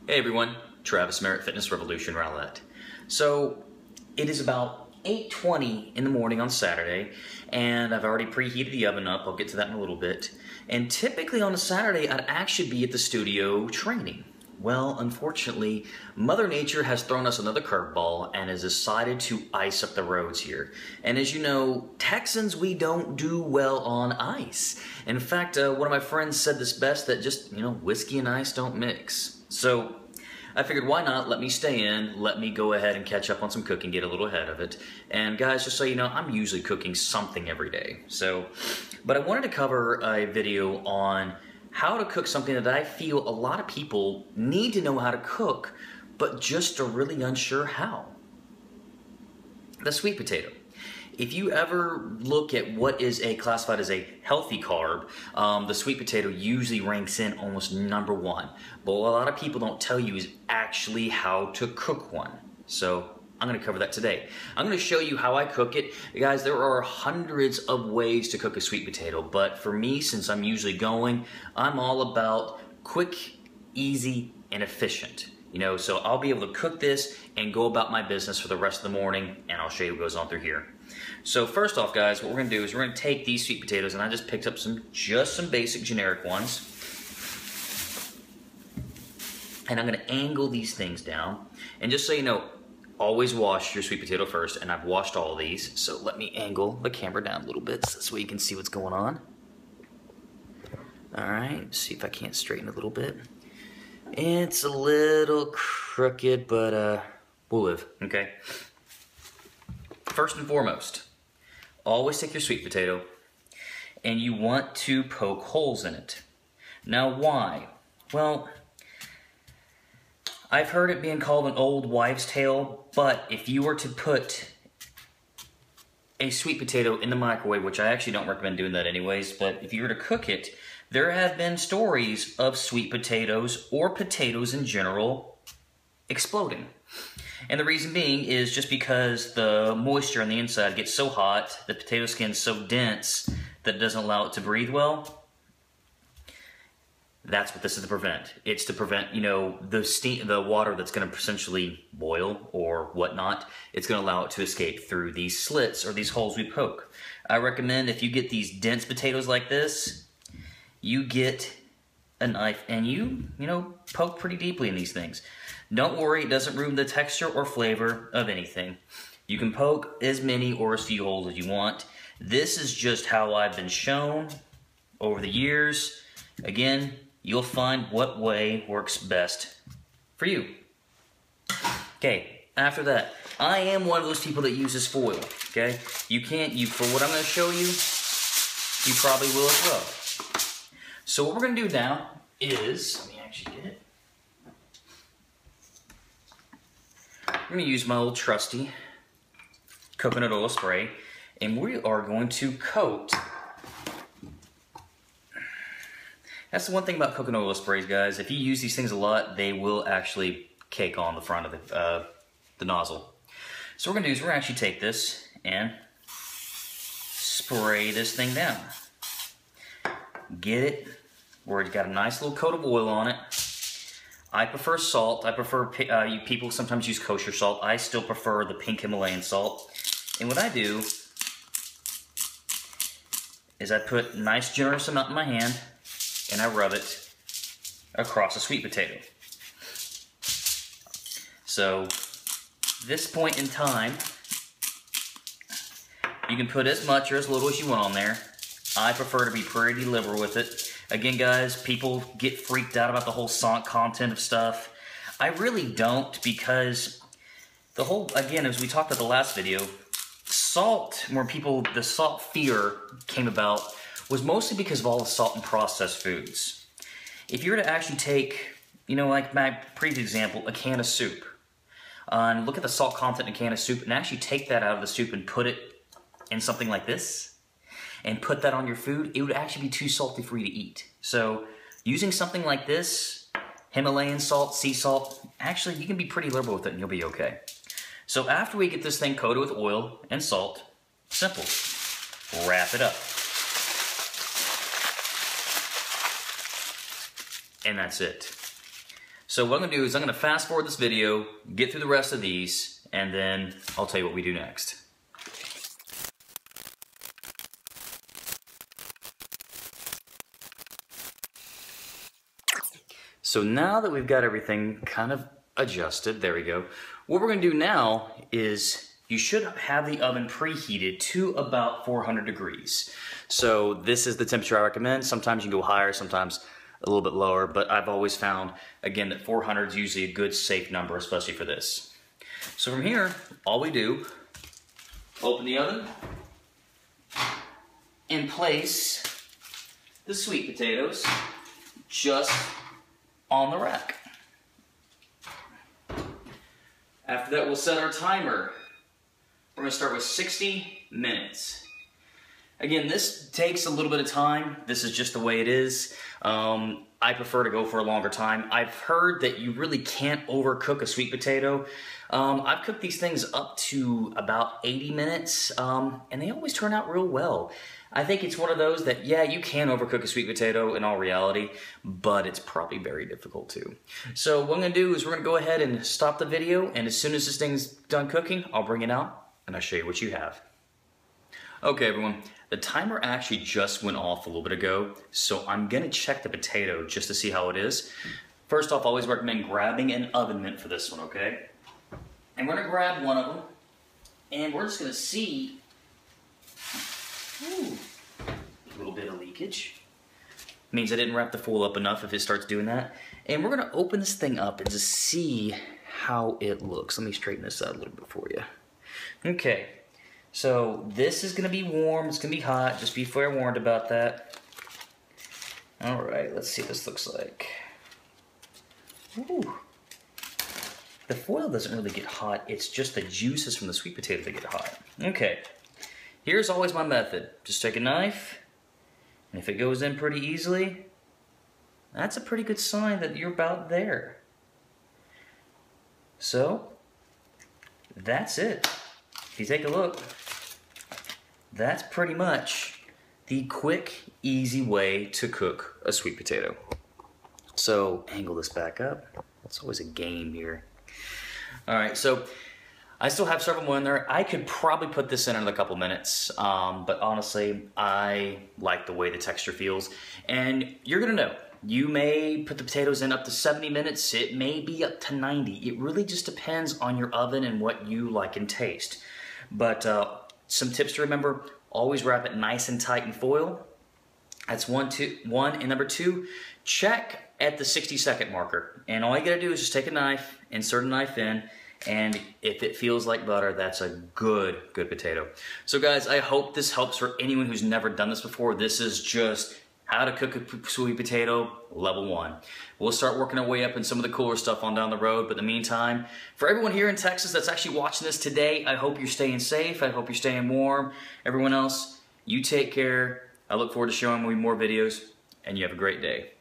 Hey everyone, Travis Merritt, Fitness Revolution, Rowlett. So it is about 8:20 in the morning on Saturday, and I've already preheated the oven up. I'll get to that in a little bit. And typically on a Saturday, I'd actually be at the studio training. Well, unfortunately, Mother Nature has thrown us another curveball and has decided to ice up the roads here. And as you know, Texans, we don't do well on ice. In fact, one of my friends said this best, that just, whiskey and ice don't mix. So I figured, why not let me stay in, let me go ahead and catch up on some cooking, get a little ahead of it. And guys, just so you know, I'm usually cooking something every day. But I wanted to cover a video on how to cook something that I feel a lot of people need to know how to cook, but just are really unsure how. The sweet potato. If you ever look at what is classified as a healthy carb, the sweet potato usually ranks in almost #1. But what a lot of people don't tell you is actually how to cook one. So I'm going to cover that today. I'm going to show you how I cook it. Guys, there are hundreds of ways to cook a sweet potato, but for me, since I'm usually going, I'm all about quick, easy, and efficient. So I'll be able to cook this and go about my business for the rest of the morning, and I'll show you what goes on through here. So first off, guys, what we're going to do is we're going to take these sweet potatoes, and I just picked up just some basic generic ones, and I'm going to angle these things down. And just so you know, always wash your sweet potato first, and I've washed all of these. So let me angle the camera down a little bit so you can see what's going on. All right, see if I can't straighten a little bit. It's a little crooked, but we'll live, okay? First and foremost, always take your sweet potato and you want to poke holes in it. Now why? Well, I've heard it being called an old wives' tale, but if you were to put a sweet potato in the microwave, which I actually don't recommend doing that anyways, but if you were to cook it, there have been stories of sweet potatoes or potatoes in general exploding. And the reason being is just because the moisture on the inside gets so hot, the potato skin's so dense that it doesn't allow it to breathe well. That's what this is to prevent. It's to prevent, the water that's going to essentially boil or whatnot. It's going to allow it to escape through these slits or these holes we poke. I recommend if you get these dense potatoes like this, you get a knife and you poke pretty deeply in these things. Don't worry, it doesn't ruin the texture or flavor of anything. You can poke as many or as few holes as you want. This is just how I've been shown over the years. Again, you'll find what way works best for you. Okay, after that, I am one of those people that uses foil, okay? For what I'm gonna show you, you probably will as well. So what we're gonna do now is, let me actually get it. I'm gonna use my old trusty coconut oil spray, and we are going to coat. That's the one thing about coconut oil sprays, guys. If you use these things a lot, they will actually cake on the front of the nozzle. So what we're gonna do is we're gonna actually take this and spray this thing down. Get it where it's got a nice little coat of oil on it. I prefer salt. People sometimes use kosher salt. I still prefer the pink Himalayan salt. And what I do is I put a nice generous amount in my hand and I rub it across a sweet potato. So this point in time, you can put as much or as little as you want on there. I prefer to be pretty liberal with it. Again, guys, people get freaked out about the whole salt content of stuff. I really don't, because again, as we talked about the last video, the salt fear came about was mostly because of all the salt in processed foods. If you were to actually take, like my previous example, a can of soup, and look at the salt content in a can of soup, and actually take that out of the soup and put it in something like this, and put that on your food, it would actually be too salty for you to eat. So using something like this, Himalayan salt, sea salt, actually you can be pretty liberal with it and you'll be okay. So after we get this thing coated with oil and salt, simple, wrap it up. And that's it. So what I'm gonna do is I'm gonna fast forward this video, get through the rest of these, and then I'll tell you what we do next. So now that we've got everything kind of adjusted, there we go. What we're gonna do now is you should have the oven preheated to about 400 degrees. So this is the temperature I recommend. Sometimes you can go higher, sometimes a little bit lower, but I've always found, again, that 400 is usually a good safe number, especially for this. So from here, all we do, open the oven and place the sweet potatoes just on the rack. After that, we'll set our timer. We're gonna start with 60 minutes. Again, this takes a little bit of time. This is just the way it is. I prefer to go for a longer time. I've heard that you really can't overcook a sweet potato. I've cooked these things up to about 80 minutes, and they always turn out real well. I think it's one of those that, yeah, you can overcook a sweet potato in all reality, but it's probably very difficult too. So what I'm gonna do is we're gonna go ahead and stop the video, and as soon as this thing's done cooking, I'll bring it out and I'll show you what you have. Okay, everyone, the timer actually just went off a little bit ago, so I'm gonna check the potato just to see how it is. First off, I always recommend grabbing an oven mitt for this one, okay? And we're gonna grab one of them, and we're just gonna see, ooh, a little bit of leakage. Means I didn't wrap the foil up enough if it starts doing that. And we're gonna open this thing up and just see how it looks. Let me straighten this out a little bit for you. Okay. So this is gonna be warm, it's gonna be hot, just be forewarned about that. All right, let's see what this looks like. Ooh. The foil doesn't really get hot, it's just the juices from the sweet potato that get hot. Okay, here's always my method. Just take a knife, and if it goes in pretty easily, that's a pretty good sign that you're about there. So, that's it. If you take a look, that's pretty much the quick, easy way to cook a sweet potato. So, angle this back up. That's always a game here. All right, so I still have several more in there. I could probably put this in another couple minutes, but honestly, I like the way the texture feels. And you're gonna know, you may put the potatoes in up to 70 minutes, it may be up to 90. It really just depends on your oven and what you like and taste. But some tips to remember, always wrap it nice and tight in foil. That's one, and number two, check at the 60-second marker. And all you gotta do is just take a knife, insert a knife in, and if it feels like butter, that's a good potato. So guys, I hope this helps for anyone who's never done this before. This is just how to cook a sweet potato, level 1. We'll start working our way up in some of the cooler stuff on down the road, but in the meantime, for everyone here in Texas that's actually watching this today, I hope you're staying safe, I hope you're staying warm. Everyone else, you take care. I look forward to showing you more videos, and you have a great day.